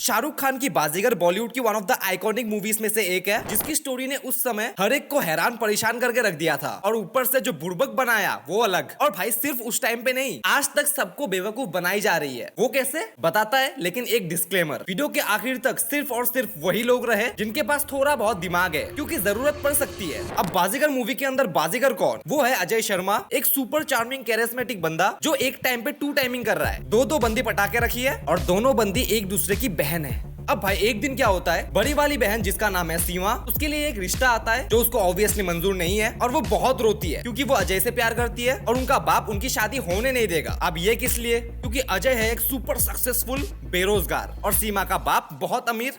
शाहरुख खान की बाजीगर बॉलीवुड की one of the iconic movies में से एक है, जिसकी स्टोरी ने उस समय हर एक को हैरान परेशान करके रख दिया था, और ऊपर से जो बुड़बक बनाया वो अलग। और भाई सिर्फ उस टाइम पे नहीं, आज तक सबको बेवकूफ बनाई जा रही है। वो कैसे बताता है, लेकिन एक डिस्क्लेमर, वीडियो के आखिर तक सिर्फ और सिर्फ वही लोग रहे जिनके पास थोड़ा बहुत दिमाग है, क्योंकि जरूरत पड़ सकती है। अब बाजीगर मूवी के अंदर बाजीगर कौन? वो है अजय शर्मा, एक सुपर चार्मिंग कैरिस्मेटिक बंदा जो एक टाइम पे टू टाइमिंग कर रहा है। दो बंदी पटा के रखी है और दोनों बंदी एक दूसरे की बहन है। अब भाई एक दिन क्या होता है, बड़ी वाली बहन जिसका नाम है सीमा, उसके लिए एक रिश्ता आता है जो उसको ऑब्वियसली मंजूर नहीं है, और वो बहुत रोती है क्योंकि वो अजय से प्यार करती है और उनका बाप उनकी शादी होने नहीं देगा। अब ये किस लिए? क्योंकि अजय है एक सुपर सक्सेसफुल बेरोजगार और सीमा का बाप बहुत अमीर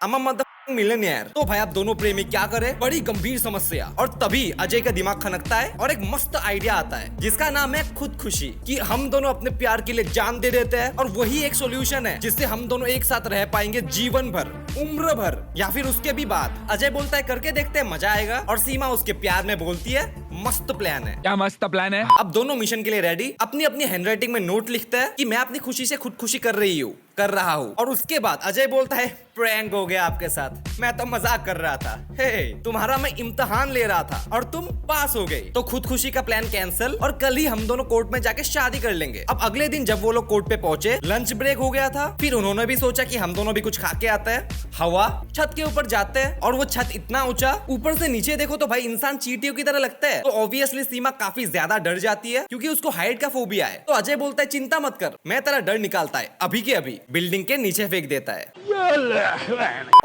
मिलियनेयर। तो भाई आप दोनों प्रेमी क्या करें? बड़ी गंभीर समस्या। और तभी अजय का दिमाग खनकता है और एक मस्त आइडिया आता है जिसका नाम है खुदकुशी, कि हम दोनों अपने प्यार के लिए जान दे देते हैं और वही एक सॉल्यूशन है जिससे हम दोनों एक साथ रह पाएंगे जीवन भर, उम्र भर, या फिर उसके भी बाद। अजय बोलता है करके देखते हैं, मजा आएगा, और सीमा उसके प्यार में बोलती है मस्त प्लान है। क्या मस्त प्लान है? अब दोनों मिशन के लिए रेडी, अपनी अपनी हैंडराइटिंग में नोट लिखते हैं कि मैं अपनी खुशी से खुदकुशी कर रहा हूँ। और उसके बाद अजय बोलता है प्रैंक हो गया आपके साथ, मैं तो मजाक कर रहा था, हे तुम्हारा मैं इम्तिहान ले रहा था और तुम पास हो गई, तो खुदकुशी का प्लान कैंसिल, और कल ही हम दोनों कोर्ट में जाके शादी कर लेंगे। अब अगले दिन जब वो लोग कोर्ट पे पहुंचे, लंच ब्रेक हो गया था, फिर उन्होंने भी सोचा कि हम दोनों भी कुछ खा के आते हैं। हवा छत के ऊपर जाते हैं और वो छत इतना ऊंचा, ऊपर से नीचे देखो तो भाई इंसान चींटियों की तरह लगता है। तो ऑब्वियसली सीमा काफी ज्यादा डर जाती है क्योंकि उसको हाइट का फोबिया है। तो अजय बोलता है चिंता मत कर, मैं तेरा डर निकालता है, अभी के अभी बिल्डिंग के नीचे फेंक देता है,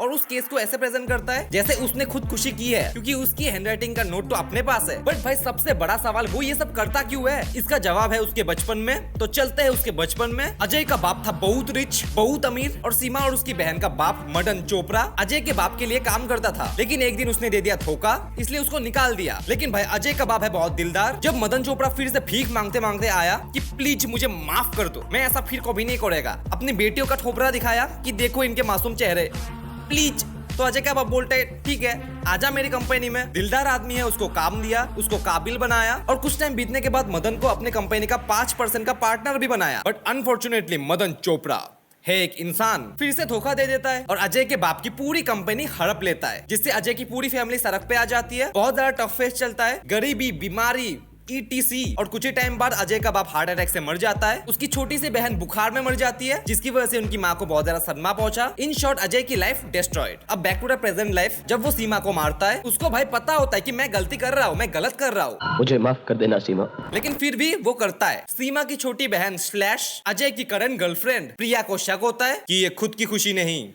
और उस केस को ऐसे प्रेजेंट करता है जैसे उसने खुदकुशी की है, क्योंकि उसकी हैंडराइटिंग का नोट तो अपने पास है। बट भाई सबसे बड़ा सवाल, वो ये सब करता क्यों है? इसका जवाब है उसके बचपन में। तो चलते हैं उसके बचपन में। अजय का बाप था बहुत रिच, बहुत अमीर, और सीमा और उसकी बहन का बाप मदन चोपड़ा अजय के बाप के लिए काम करता था, लेकिन एक दिन उसने दे दिया धोखा, इसलिए उसको निकाल दिया। लेकिन भाई अजय का बाप है बहुत दिलदार। जब मदन चोपड़ा फिर से भीख मांगते मांगते आया कि प्लीज मुझे माफ कर दो, मैं ऐसा फिर कभी नहीं करेगा, अपनी बेटियों का ठोपरा दिखाया कि देखो इनके मासूम चेहरे, प्लीज। तो अजय का बाप बोलता है ठीक है, आजा मेरी कंपनी में। दिलदार आदमी है, उसको काम दिया, उसको काबिल बनाया, और कुछ टाइम बीतने के बाद मदन को अपने कंपनी का 5% का पार्टनर भी बनाया। बट अनफॉर्चुनेटली मदन चोपड़ा है एक इंसान, फिर से धोखा दे देता है और अजय के बाप की पूरी कंपनी हड़प लेता है, जिससे अजय की पूरी फैमिली सड़क पे आ जाती है। बहुत ज्यादा टफ फेस चलता है, गरीबी, बीमारी, ETC, और कुछ ही टाइम बाद अजय का बाप हार्ट अटैक से मर जाता है। उसकी छोटी सी बहन बुखार में मर जाती है, जिसकी वजह से उनकी माँ को बहुत ज्यादा सदमा पहुंचा। इन शॉर्ट अजय की लाइफ डिस्ट्रॉयड। अब back to the present life, जब वो सीमा को मारता है, उसको भाई पता होता है कि मैं गलती कर रहा हूँ, मैं गलत कर रहा हूँ, मुझे माफ कर देना सीमा, लेकिन फिर भी वो करता है। सीमा की छोटी बहन स्लैश अजय की करंट गर्लफ्रेंड प्रिया को शक होता है कि ये खुद की खुशी नहीं,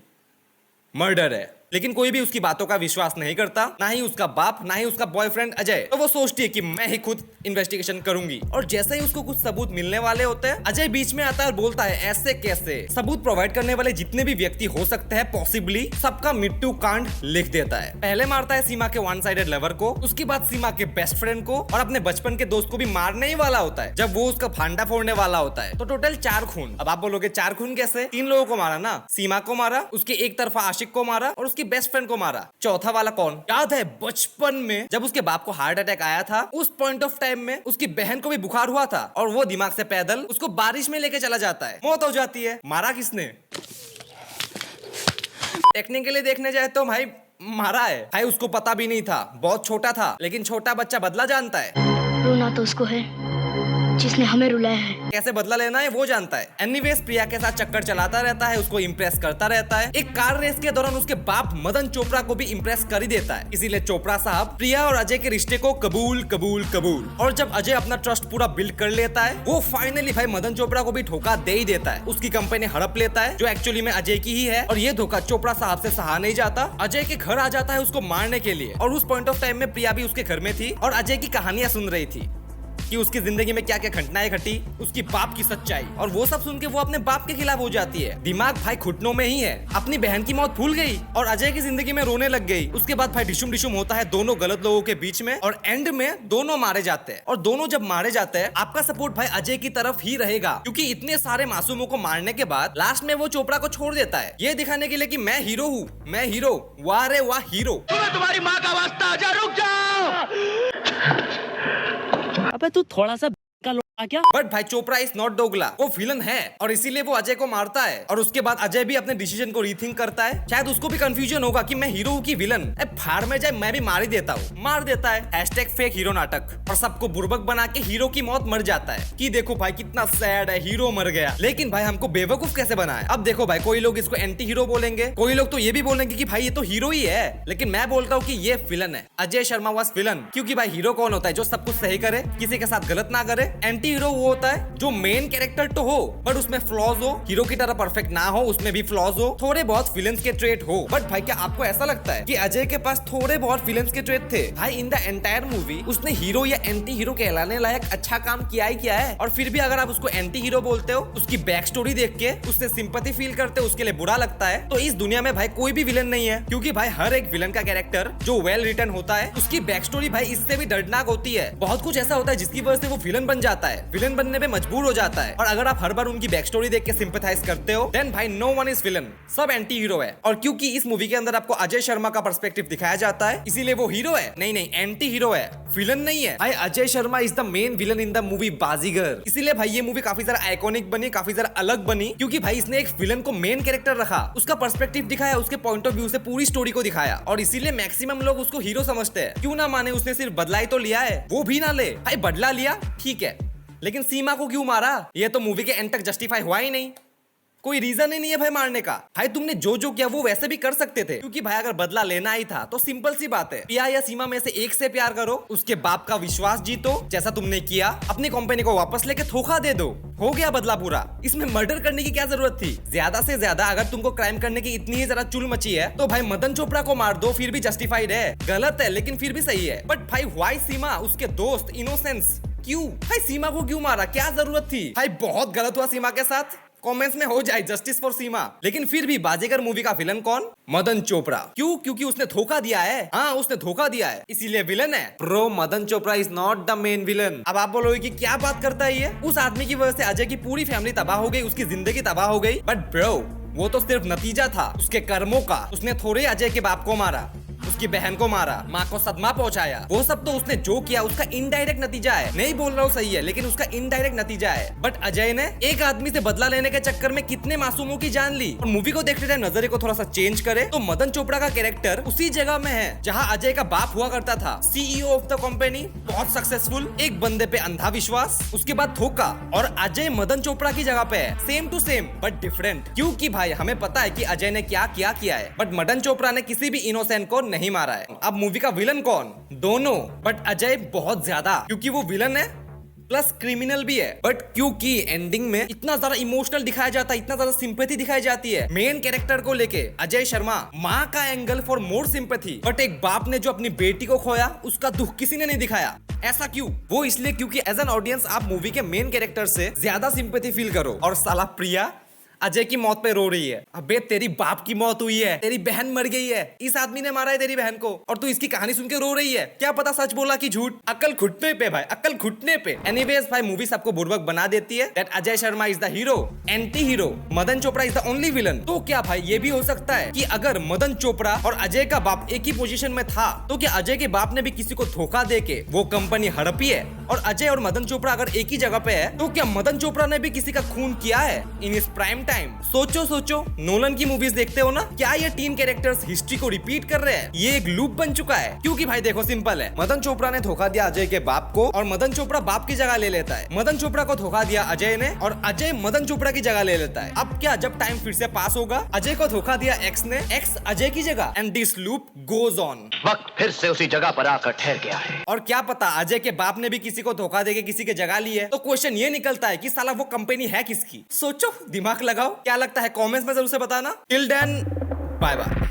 मर्डर है, लेकिन कोई भी उसकी बातों का विश्वास नहीं करता, ना ही उसका बाप, ना ही उसका बॉयफ्रेंड अजय। तो वो सोचती है कि मैं ही खुद इन्वेस्टिगेशन करूंगी, और जैसे ही उसको कुछ सबूत मिलने वाले होते हैं, अजय बीच में आता है और बोलता है ऐसे कैसे? सबूत प्रोवाइड करने वाले जितने भी व्यक्ति हो सकते हैं पॉसिबली, सबका मृत्यु कांड लिख देता है। पहले मारता है सीमा के वन साइडेड लवर को, उसके बाद सीमा के बेस्ट फ्रेंड को, और अपने बचपन के दोस्त को भी मारने ही वाला होता है जब वो उसका फांडा फोड़ने वाला होता है। तो टोटल 4 खून। अब आप बोलोगे 4 खून कैसे? 3 लोगों को मारा ना, सीमा को मारा, उसके एक तरफा आशिक को मारा, और उसकी बेस्ट फ्रेंड को मारा। चौथा वाला कौन? याद है बचपन में जब उसके बाप को हार्ट अटैक आया था, उस पॉइंट ऑफ टाइम में उसकी बहन को भी बुखार हुआ था, और वो दिमाग से पैदल उसको बारिश में लेके चला जाता है, मौत हो जाती है। मारा किसने? टेक्निकली देखने जाए तो भाई मारा है भाई, उसको पता भी नहीं था, बहुत छोटा था, लेकिन छोटा बच्चा बदला जानता है। रोना तो उसको है जिसने हमें रुलाया है, कैसे बदला लेना है वो जानता है। एनीवेज प्रिया के साथ चक्कर चलाता रहता है, उसको इम्प्रेस करता रहता है। एक कार रेस के दौरान उसके बाप मदन चोपड़ा को भी इम्प्रेस कर ही देता है, इसीलिए चोपड़ा साहब प्रिया और अजय के रिश्ते को कबूल कबूल कबूल। और जब अजय अपना ट्रस्ट पूरा बिल्ड कर लेता है, वो फाइनली भाई मदन चोपड़ा को भी धोखा दे ही देता है, उसकी कंपनी हड़प लेता है जो एक्चुअली में अजय की ही है। और ये धोखा चोपड़ा साहब से सहा नहीं जाता, अजय के घर आ जाता है उसको मारने के लिए। और उस पॉइंट ऑफ टाइम में प्रिया भी उसके घर में थी और अजय की कहानियां सुन रही थी कि उसकी जिंदगी में क्या क्या घटनाएं घटी, उसकी बाप की सच्चाई, और वो सब सुन के वो अपने बाप के खिलाफ हो जाती है। दिमाग भाई घुटनों में ही है, अपनी बहन की मौत भूल गई और अजय की जिंदगी में रोने लग गई। उसके बाद भाई डिशुम डिशुम होता है दोनों गलत लोगों के बीच में, और एंड में दोनों मारे जाते हैं। और दोनों जब मारे जाते हैं, आपका सपोर्ट भाई अजय की तरफ ही रहेगा, क्योंकि इतने सारे मासूमों को मारने के बाद लास्ट में वो चोपड़ा को छोड़ देता है, ये दिखाने के लिए कि मैं हीरो हूँ, मैं हीरो, वाह रे वाह हीरो। तुम्हारी माँ का वास्ता, रुक जाओ। अबे तू थोड़ा सा क्या? बट भाई चोपड़ा इज नॉट दोगला, वो विलन है और इसीलिए वो अजय को मारता है और उसके बाद अजय भी अपने डिसीजन को रीथिंक करता है। शायद उसको भी कंफ्यूजन होगा कि मैं हीरो हूँ कि विलन। फाड़ में जाए, मैं भी मार ही देता हूँ। मार देता है, हैशटैग फेक हीरो नाटक, और सबको बुर्बक बना के हीरो की मौत मर जाता है कि देखो भाई कितना सैड है, हीरो मर गया। लेकिन भाई हमको बेवकूफ कैसे बनाया। अब देखो भाई, कोई लोग इसको एंटी हीरो बोलेंगे, कोई लोग तो ये भी बोलेंगे कि भाई ये तो हीरो ही है, लेकिन मैं बोलता हूँ कि ये विलन है। अजय शर्मा वाज विलन, क्योंकि भाई हीरो कौन होता है? जो सब कुछ सही करे, किसी के साथ गलत ना करे। एंटी हीरो वो होता है जो मेन कैरेक्टर तो हो बट उसमें फ्लॉज हो, हीरो की तरह परफेक्ट ना हो, उसमें भी फ्लॉज हो, थोड़े बहुत विलेंस के ट्रेट हो। बट भाई क्या आपको ऐसा लगता है कि अजय के पास थोड़े बहुत विलेंस के ट्रेट थे? भाई इन द एंटायर मूवी उसने हीरो या एंटी हीरो कहलाने लायक अच्छा काम किया ही किया है। और फिर भी अगर आप उसको एंटी हीरो बोलते हो, उसकी बैक स्टोरी देख के उससे सिंपैथी फील करते हो, उसके लिए बुरा लगता है, तो इस दुनिया में भाई कोई भी विलन नहीं है। क्योंकि भाई हर एक विलन का कैरेक्टर जो वेल रिटन होता है, उसकी बैक स्टोरी भाई इससे भी दर्दनाक होती है। बहुत कुछ ऐसा होता है जिसकी वजह से वो विलन बन जाता है, विलन बनने में मजबूर हो जाता है। और अगर आप हर बार उनकी बैक स्टोरी देख के सिंपैथाइज करते हो, देन भाई नो वन इज विलन, सब एंटी हीरो है। और क्योंकि इस मूवी के अंदर आपको अजय शर्मा का पर्सपेक्टिव दिखाया जाता है, इसीलिए वो हीरो है। नहीं, एंटी हीरो है, विलन नहीं है। भाई Ajay Sharma is the main villain in the movie Baazigar. इसीलिए भाई ये मूवी काफी ज्यादा आइकॉनिक बनी, काफी ज्यादा अलग बनी, क्योंकि भाई इसने एक विलन को मेन कैरेक्टर रखा, उसका पर्सपेक्टिव दिखाया, उसके पॉइंट ऑफ व्यू से पूरी स्टोरी को दिखाया। और इसीलिए मैक्सिमम लोग उसको हीरो समझते हैं। क्यों ना माने, उसने सिर्फ बदला ही तो लिया है, वो भी ना ले। भाई बदला लिया ठीक है, लेकिन सीमा को क्यों मारा? ये तो मूवी के एंड तक जस्टिफाई हुआ ही नहीं। कोई रीजन ही नहीं है भाई मारने का। भाई तुमने जो जो किया वो वैसे भी कर सकते थे, क्योंकि भाई अगर बदला लेना ही था तो सिंपल सी बात है, पिया या सीमा में से एक से प्यार करो, उसके बाप का विश्वास जीतो जैसा तुमने किया, अपनी कंपनी को वापस लेके धोखा दे दो, हो गया बदला पूरा। इसमें मर्डर करने की क्या जरूरत थी? ज्यादा से ज्यादा अगर तुमको क्राइम करने की इतनी ही ज्यादा चुल मची है तो भाई मदन चोपड़ा को मार दो, फिर भी जस्टिफाइड है। गलत है लेकिन फिर भी सही है। बट भाई व्हाई सीमा, उसके दोस्त, इनोसेंस, क्यों भाई सीमा को क्यों मारा? क्या जरूरत थी? भाई बहुत गलत हुआ सीमा के साथ, कमेंट्स में हो जाए जस्टिस फॉर सीमा। लेकिन फिर भी बाजीगर मूवी का विलन कौन? मदन चोपड़ा। क्यों? क्योंकि उसने धोखा दिया है। हाँ, उसने धोखा दिया है, इसीलिए विलन है। Bro, Madan Chopra is not the main villain. अब आप बोलोगे कि क्या बात करता है ये? उस आदमी की वजह से अजय की पूरी फैमिली तबाह हो गई, उसकी जिंदगी तबाह हो गई। बट ब्रो, वो तो सिर्फ नतीजा था उसके कर्मों का। उसने थोड़े अजय के बाप को मारा, उसकी बहन को मारा, माँ को सदमा पहुंचाया, वो सब तो उसने जो किया उसका इनडायरेक्ट नतीजा है। नहीं बोल रहा हूँ सही है, लेकिन उसका इनडायरेक्ट नतीजा है। बट अजय ने एक आदमी से बदला लेने के चक्कर में कितने मासूमों की जान ली। और मूवी को देखते टाइम नजरिए को थोड़ा सा चेंज करे तो मदन चोपड़ा का कैरेक्टर उसी जगह में है जहाँ अजय का बाप हुआ करता था, सीईओ ऑफ द कंपनी, बहुत सक्सेसफुल, एक बंदे पे अंधा विश्वास, उसके बाद धोखा। और अजय मदन चोपड़ा की जगह पे है, same to same but different. क्योंकि भाई हमें पता है कि अजय ने क्या किया है, बट मदन चोपड़ा ने किसी भी इनोसेंट को नहीं मारा है। अब मूवी का विलन कौन? दोनों, बट अजय बहुत ज्यादा, क्योंकि वो विलन है प्लस क्रिमिनल भी है। बट क्योंकि एंडिंग में इतना ज्यादा इमोशनल दिखाया जाता है, इतना ज्यादा सिंपैथी दिखाई जाती है मेन कैरेक्टर को लेके, अजय शर्मा, माँ का angle for more sympathy. But एक बाप ने जो अपनी बेटी को खोया, उसका दुख किसी ने नहीं दिखाया। ऐसा क्यों? वो इसलिए क्योंकि एज एन ऑडियंस आप मूवी के मेन कैरेक्टर से ज्यादा सिंपैथी फील करो। और साला प्रिया अजय की मौत पे रो रही है। अबे तेरी बाप की मौत हुई है, तेरी बहन मर गई है, इस आदमी ने मारा है तेरी बहन को, और तू इसकी कहानी सुन के रो रही है। क्या पता सच बोला कि झूठ। अक्ल घुटने पे भाई, अक्ल घुटने पे। एनीवेज भाई, मूवी सबको बुर्बक बना देती है that Ajay Sharma is the hero, anti hero, Madan Chopra is the only villain. तो क्या भाई ये भी हो सकता है कि अगर मदन चोपड़ा और अजय का बाप एक ही पोजीशन में था, तो क्या अजय के बाप ने भी किसी को धोखा देके वो कंपनी हड़पी है? और अजय और मदन चोपड़ा अगर एक ही जगह पे है, तो क्या मदन चोपड़ा ने भी किसी का खून किया है इन इस प्राइम टाइम? सोचो, नोलन की मूवीज देखते हो ना, क्या ये तीन कैरेक्टर्स हिस्ट्री को रिपीट कर रहे हैं? ये एक लूप बन चुका है। क्योंकि भाई देखो सिंपल है, मदन चोपड़ा ने धोखा दिया अजय के बाप को, और मदन चोपड़ा बाप की जगह ले लेता है। मदन चोपड़ा को धोखा दिया अजय ने, और अजय मदन चोपड़ा की जगह ले लेता है। अब क्या, जब टाइम फिर से पास होगा, अजय को धोखा दिया एक्स ने, एक्स अजय की जगह, and this loop goes on. वक्त फिर से उसी जगह पर आकर ठहर गया है। और क्या पता अजय के बाप ने भी किसी को धोखा देके किसी की जगह ली है। तो क्वेश्चन ये निकलता है कि साला वो कंपनी है किसकी? सोचो, दिमाग लगाओ। क्या लगता है कमेंट्स में जरूर से बताना। Till then, bye bye.